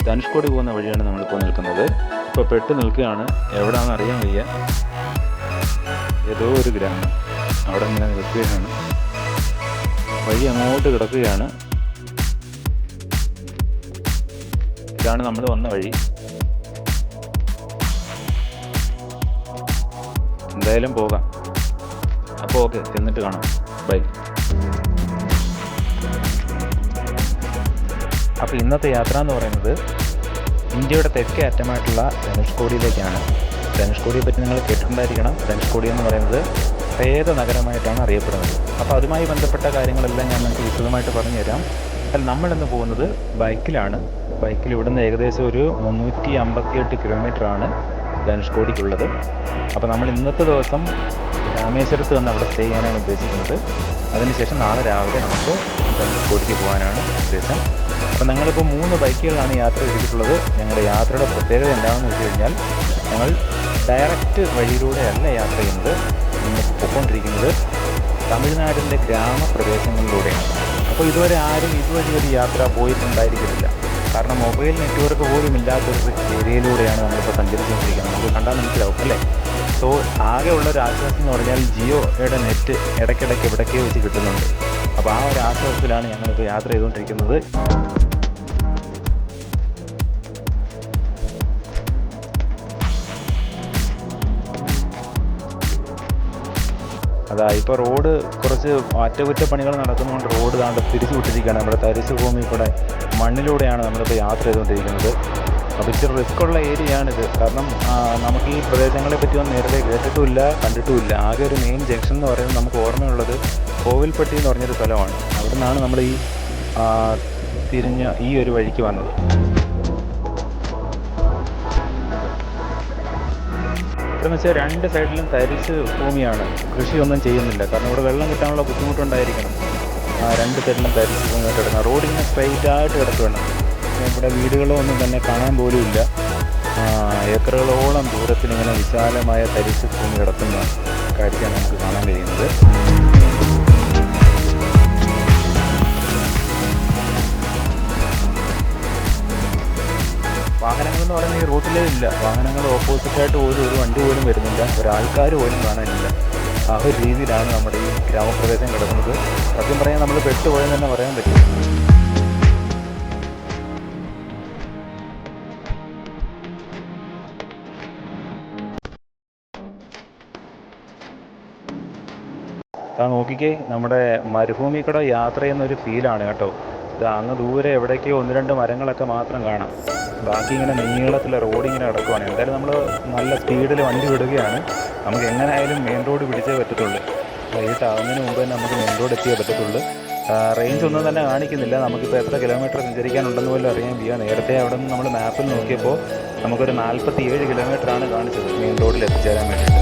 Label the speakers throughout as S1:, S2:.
S1: ധനുഷ്കോടി പോകുന്ന വഴിയാണ് നമ്മളിപ്പോൾ നിൽക്കുന്നത്. ഇപ്പോൾ പെട്ട് നിൽക്കുകയാണ്, എവിടെയാണെന്ന് അറിയാൻ വയ്യ. ഏതോ ഒരു ഗ്രാമം, അവിടെ ഇങ്ങനെ നിൽക്കുകയാണ്. വഴി അങ്ങോട്ട് കിടക്കുകയാണ്. ഇതാണ് നമ്മൾ വന്ന വഴി. എന്തായാലും പോകാം. അപ്പോൾ ഓക്കെ, എന്നിട്ട് കാണാം. ബൈ. അപ്പോൾ ഇന്നത്തെ യാത്ര എന്ന് പറയുന്നത് ഇന്ത്യയുടെ തെക്കേ അറ്റമായിട്ടുള്ള ധനുഷ്കോടിയിലേക്കാണ്. ധനുഷ്കോടിയെ പറ്റി നിങ്ങൾ കേട്ടിട്ടുണ്ടായിരിക്കണം. ധനുഷ്കോടി എന്ന് പറയുന്നത് പ്രേത നഗരമായിട്ടാണ് അറിയപ്പെടുന്നത്. അപ്പോൾ അതുമായി ബന്ധപ്പെട്ട കാര്യങ്ങളെല്ലാം ഞാൻ നിങ്ങൾക്ക് വിശദമായിട്ട് പറഞ്ഞു തരാം. അതിൽ നമ്മളിന്ന് പോകുന്നത് ബൈക്കിലാണ്. ബൈക്കിൽ ഇവിടുന്ന് ഏകദേശം ഒരു 358 കിലോമീറ്ററാണ് ധനുഷ്കോടിക്കുള്ളത്. അപ്പോൾ നമ്മൾ ഇന്നത്തെ ദിവസം രാമേശ്വരത്ത് വന്ന് അവിടെ സ്റ്റേ ചെയ്യാനാണ് ഉദ്ദേശിക്കുന്നത്. അതിനുശേഷം നാളെ രാവിലെ നമുക്ക് ധനുഷ്കോടിക്ക് പോകാനാണ് ഉദ്ദേശം. അപ്പോൾ ഞങ്ങളിപ്പോൾ 3 ബൈക്കുകളാണ് യാത്ര ചെയ്തിട്ടുള്ളത്. ഞങ്ങളുടെ യാത്രയുടെ പ്രത്യേകത എന്താണെന്ന് വെച്ച് കഴിഞ്ഞാൽ, ഞങ്ങൾ ഡയറക്റ്റ് വഴിയിലൂടെയല്ല യാത്ര ചെയ്യുന്നത്. നമുക്ക് പോയിക്കൊണ്ടിരിക്കുന്നത് തമിഴ്നാടിൻ്റെ ഗ്രാമപ്രദേശങ്ങളിലൂടെയാണ്. അപ്പോൾ ഇതുവരെ ആരും ഇതുവഴി ഒരു യാത്ര പോയിട്ടുണ്ടായിരിക്കില്ല. കാരണം മൊബൈൽ നെറ്റ്വർക്ക് പോലും ഇല്ലാത്തൊരു ഏരിയയിലൂടെയാണ് നമ്മളിപ്പോൾ സഞ്ചരിച്ചുകൊണ്ടിരിക്കുന്നത്. നമുക്ക് കണ്ടാൽ മനസ്സിലാവും അല്ലേ. സോ ആകെ ഉള്ളൊരു ആശ്വാസം എന്ന് പറഞ്ഞാൽ ജിയോയുടെ നെറ്റ് ഇടയ്ക്കിടയ്ക്ക് എവിടേക്കോ വെച്ച് കിട്ടുന്നുണ്ട്. അപ്പോൾ ആ ഒരു ആശ്വാസത്തിലാണ് ഞങ്ങളിപ്പോൾ യാത്ര ചെയ്തുകൊണ്ടിരിക്കുന്നത്. ഇപ്പോൾ റോഡ് കുറച്ച് അറ്റകുറ്റപ്പണികൾ നടക്കുന്നതുകൊണ്ട് റോഡ് താണ്ട് തിരിച്ചു വിട്ടിരിക്കുകയാണ്. നമ്മുടെ തരിശ് ഭൂമി കൂടെ മണ്ണിലൂടെയാണ് നമ്മളിപ്പോൾ യാത്ര ചെയ്തുകൊണ്ടിരിക്കുന്നത്. അപ്പോൾ ഇച്ചിരി റിസ്ക്കുള്ള ഏരിയയാണിത്. കാരണം നമുക്ക് ഈ പ്രദേശങ്ങളെ പറ്റിയൊന്നും നേരത്തെ കേട്ടിട്ടുമില്ല, കണ്ടിട്ടുമില്ല. ആകെ ഒരു മെയിൻ ജംഗ്ഷൻ എന്ന് പറയുന്നത് നമുക്ക് ഓർമ്മയുള്ളത് കോവിൽപ്പട്ടി എന്ന് പറഞ്ഞൊരു സ്ഥലമാണ്. അവിടെ നിന്നാണ് നമ്മൾ ഈ തിരിഞ്ഞ ഈ ഒരു വഴിക്ക് വന്നത്. എന്ന് വെച്ചാൽ 2 സൈഡിലും തരിശ് ഭൂമിയാണ്. കൃഷിയൊന്നും ചെയ്യുന്നില്ല. കാരണം ഇവിടെ വെള്ളം കിട്ടാനുള്ള ബുദ്ധിമുട്ടുണ്ടായിരിക്കണം. 2 സൈഡിലും തരിശ് ഭൂമിയായിട്ട് കിടക്കണം. റോഡിങ്ങനെ സ്ട്രൈറ്റ് ആയിട്ട് കിടക്കുകയാണ്. ഇവിടെ വീടുകളോ ഒന്നും തന്നെ കാണാൻ പോലും ഇല്ല. ഏക്കറുകളോളം ദൂരത്തിൽ ഇങ്ങനെ വിശാലമായ തരിശ് ഭൂമി കിടക്കുന്ന കാഴ്ചയാണ് നമുക്ക് കാണാൻ കഴിയുന്നത്. വാഹനങ്ങളെന്ന് പറയുന്നത് ഈ റൂട്ടിലേ ഇല്ല. വാഹനങ്ങൾ ഓപ്പോസിറ്റായിട്ട് പോലും ഒരു വണ്ടി പോലും വരുന്നില്ല. ഒരാൾക്കാർ പോലും കാണാനില്ല. ആ ഒരു രീതിയിലാണ് നമ്മുടെ ഈ ഗ്രാമപ്രദേശം കിടക്കുന്നത്. സത്യം പറയാൻ നമ്മൾ പെട്ടുപോയെന്ന് തന്നെ പറയാൻ പറ്റും. നോക്കിക്കേ, നമ്മുടെ മരുഭൂമി കൂടെ യാത്ര ചെയ്യുന്നൊരു ഫീലാണ് കേട്ടോ. ഇത് അങ്ങ് ദൂരെ എവിടേക്കോ 1-2 മരങ്ങളൊക്കെ മാത്രം കാണാം. ബാക്കി ഇങ്ങനെ നീളത്തിലെ റോഡിങ്ങനെ കിടക്കുവാണ്. എന്തായാലും നമ്മൾ നല്ല സ്പീഡിൽ വണ്ടി വിടുകയാണ്. നമുക്ക് എങ്ങനെയായാലും മെയിൻ റോഡ് പിടിച്ചേ പറ്റത്തുള്ളൂ. വൈകിട്ടാവുന്നതിന് മുമ്പ് തന്നെ നമുക്ക് മെയിൻ റോഡ് എത്തിയേ പറ്റത്തുള്ളൂ. റേഞ്ച് ഒന്നും തന്നെ കാണിക്കുന്നില്ല. നമുക്കിപ്പോൾ എത്ര കിലോമീറ്റർ സഞ്ചരിക്കാനുണ്ടെന്ന് പോലും അറിയാൻ വയ്യ. നേരത്തെ അവിടെ നിന്ന് നമ്മൾ മാപ്പിൽ നോക്കിയപ്പോൾ നമുക്കൊരു 47 കിലോമീറ്ററാണ് കാണിച്ചത് മെയിൻ റോഡിൽ എത്തിച്ചേരാൻ വേണ്ടിയിട്ട്.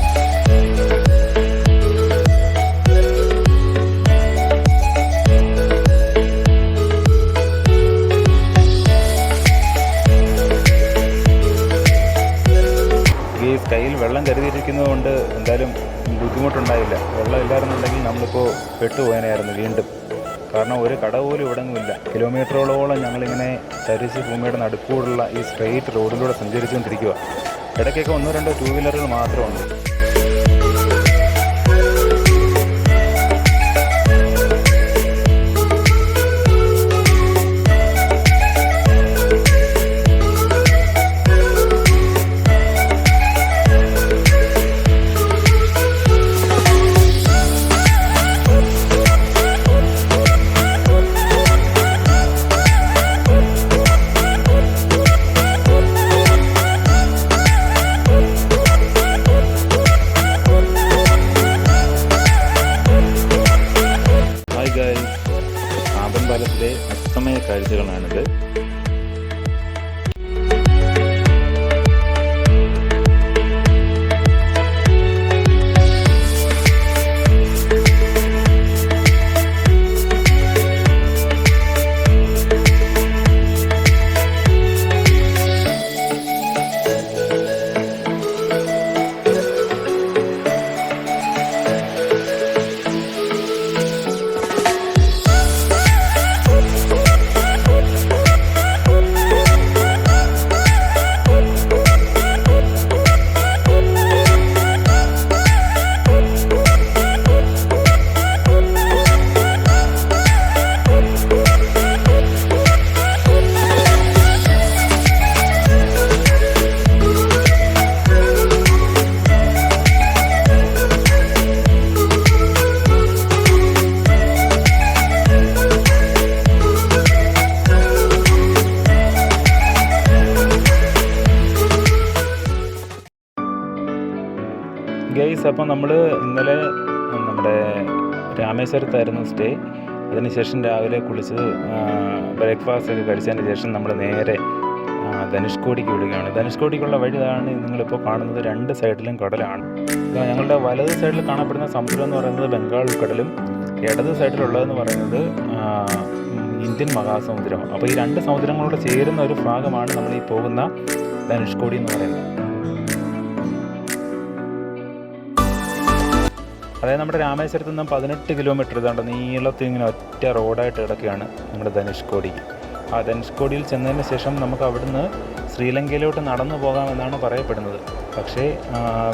S1: കയ്യിൽ വെള്ളം കരുതിയിരിക്കുന്നത് കൊണ്ട് എന്തായാലും ബുദ്ധിമുട്ടുണ്ടായില്ല. വെള്ളം ഇല്ലായിരുന്നുണ്ടെങ്കിൽ നമ്മളിപ്പോൾ പെട്ടുപോയനായിരുന്നു വീണ്ടും. കാരണം ഒരു കട പോലും ഇവിടെയൊന്നുമില്ല. കിലോമീറ്ററോളം ഞങ്ങളിങ്ങനെ തരിശ് ഭൂമിയുടെ നടുക്കൂടുള്ള ഈ സ്ട്രെയിറ്റ് റോഡിലൂടെ സഞ്ചരിച്ചുകൊണ്ടിരിക്കുക. ഇടയ്ക്കൊക്കെ 1-2 2 വീലറുകൾ മാത്രമുണ്ട്. ഫ്രണ്ട്സ്, അപ്പോൾ നമ്മൾ ഇന്നലെ നമ്മുടെ രാമേശ്വരത്തായിരുന്നു സ്റ്റേ. അതിനുശേഷം രാവിലെ കുളിച്ച് ബ്രേക്ക്ഫാസ്റ്റ് ഒക്കെ കഴിച്ചതിന് ശേഷം നമ്മൾ നേരെ ധനുഷ്കോടിക്ക് വിടുകയാണ്. ധനുഷ്കോടിക്കുള്ള വഴി ഇതാണ് നിങ്ങളിപ്പോൾ കാണുന്നത്. രണ്ട് സൈഡിലും കടലാണ്. ഞങ്ങളുടെ വലത് സൈഡിൽ കാണപ്പെടുന്ന സമുദ്രം എന്ന് പറയുന്നത് ബംഗാൾ ഉൾക്കടലും ഇടത് സൈഡിലുള്ളതെന്ന് പറയുന്നത് ഇന്ത്യൻ മഹാസമുദ്രം. അപ്പോൾ ഈ രണ്ട് സമുദ്രങ്ങളോട് ചേരുന്ന ഒരു ഭാഗമാണ് നമ്മൾ ഈ പോകുന്ന ധനുഷ്കോടി എന്ന് പറയുന്നത്. അതായത് നമ്മുടെ രാമേശ്വരത്ത് നിന്നും 18 കിലോമീറ്റർ ഇതാണ്ട് നീളത്തിൽ ഇങ്ങനെ ഒറ്റ റോഡായിട്ട് കിടക്കുകയാണ് നമ്മുടെ ധനുഷ്കോടിക്ക്. ആ ധനുഷ്കോടിയിൽ ചെന്നതിന് ശേഷം നമുക്ക് അവിടുന്ന് ശ്രീലങ്കയിലോട്ട് നടന്നു പോകാമെന്നാണ് പറയപ്പെടുന്നത്. പക്ഷേ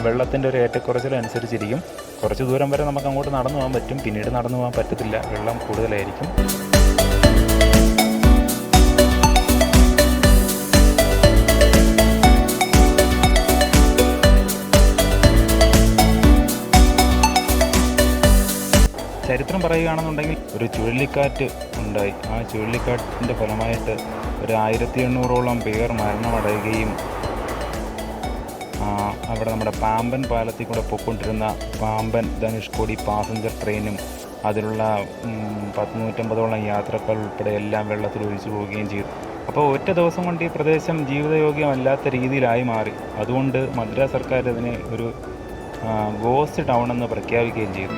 S1: വെള്ളത്തിൻ്റെ ഒരു ഏറ്റക്കുറച്ചിലനുസരിച്ചിരിക്കും. കുറച്ച് ദൂരം വരെ നമുക്ക് അങ്ങോട്ട് നടന്നു പോകാൻ പറ്റും, പിന്നീട് നടന്നു പോകാൻ പറ്റത്തില്ല, വെള്ളം കൂടുതലായിരിക്കും. ചരിത്രം പറയുകയാണെന്നുണ്ടെങ്കിൽ ഒരു ചുഴലിക്കാറ്റ് ഉണ്ടായി. ആ ചുഴലിക്കാറ്റിൻ്റെ ഫലമായിട്ട് ഒരു 1800ഓളം പേർ മരണമടയുകയും അവിടെ നമ്മുടെ പാമ്പൻ പാലത്തിൽ കൂടെ പൊയ്ക്കൊണ്ടിരുന്ന പാമ്പൻ ധനുഷ്കോടി പാസഞ്ചർ ട്രെയിനും അതിലുള്ള 150ഓളം യാത്രക്കാർ ഉൾപ്പെടെ എല്ലാം വെള്ളത്തിൽ ഒഴിച്ചു പോവുകയും ചെയ്തു. അപ്പോൾ ഒറ്റ ദിവസം കൊണ്ട് ഈ പ്രദേശം ജീവിതയോഗ്യമല്ലാത്ത രീതിയിലായി മാറി. അതുകൊണ്ട് മദ്രാസ് സർക്കാർ അതിനെ ഒരു ഗോസ്റ്റ് ടൗൺ എന്ന് പ്രഖ്യാപിക്കുകയും ചെയ്തു.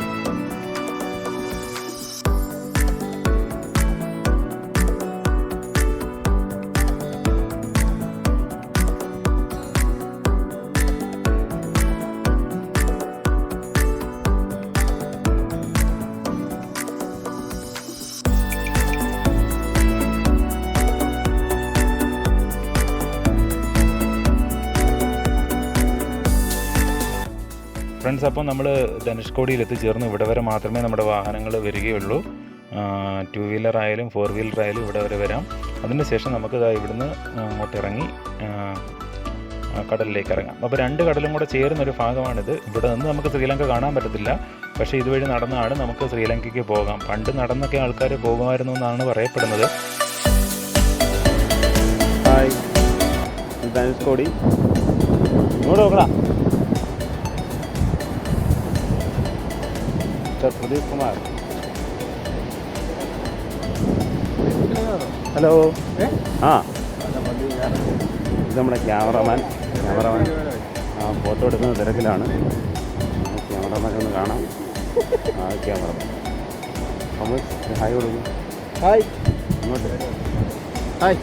S1: ഫ്രണ്ട്സ്, അപ്പോൾ നമ്മൾ ധനുഷ്കോടിയിൽ എത്തിച്ചേർന്നു. ഇവിടെ വരെ മാത്രമേ നമ്മുടെ വാഹനങ്ങൾ വരികയുള്ളൂ. 2 വീലർ ആയാലും 4 വീലർ ആയാലും ഇവിടെ വരെ വരാം. അതിനുശേഷം നമുക്ക് ഇവിടുന്ന് അങ്ങോട്ട് ഇറങ്ങി കടലിലേക്ക് ഇറങ്ങാം. അപ്പോൾ 2 കടലും കൂടെ ചേരുന്നൊരു ഭാഗമാണിത്. ഇവിടെ നിന്ന് നമുക്ക് ശ്രീലങ്ക കാണാൻ പറ്റത്തില്ല, പക്ഷേ ഇതുവഴി നടന്നാണ് നമുക്ക് ശ്രീലങ്കയ്ക്ക് പോകാം. പണ്ട് നടന്നൊക്കെ ആൾക്കാർ പോകുമായിരുന്നു എന്നാണ് പറയപ്പെടുന്നത്.
S2: ഹായ്, ധനുഷ്കോടി ഇങ്ങോട്ട് നോക്കടാ. പ്രദീപ് കുമാർ, ഹലോ. ആ, ഇത് നമ്മുടെ ക്യാമറമാൻ ഫോട്ടോ എടുക്കുന്ന തിരക്കിലാണ്. ക്യാമറമാൻ ഒന്ന് കാണാം. ആ ക്യാമറമാൻ ഹായ് കൊടുക്കും. ഹായ്, ഇങ്ങോട്ട് ഹായ്.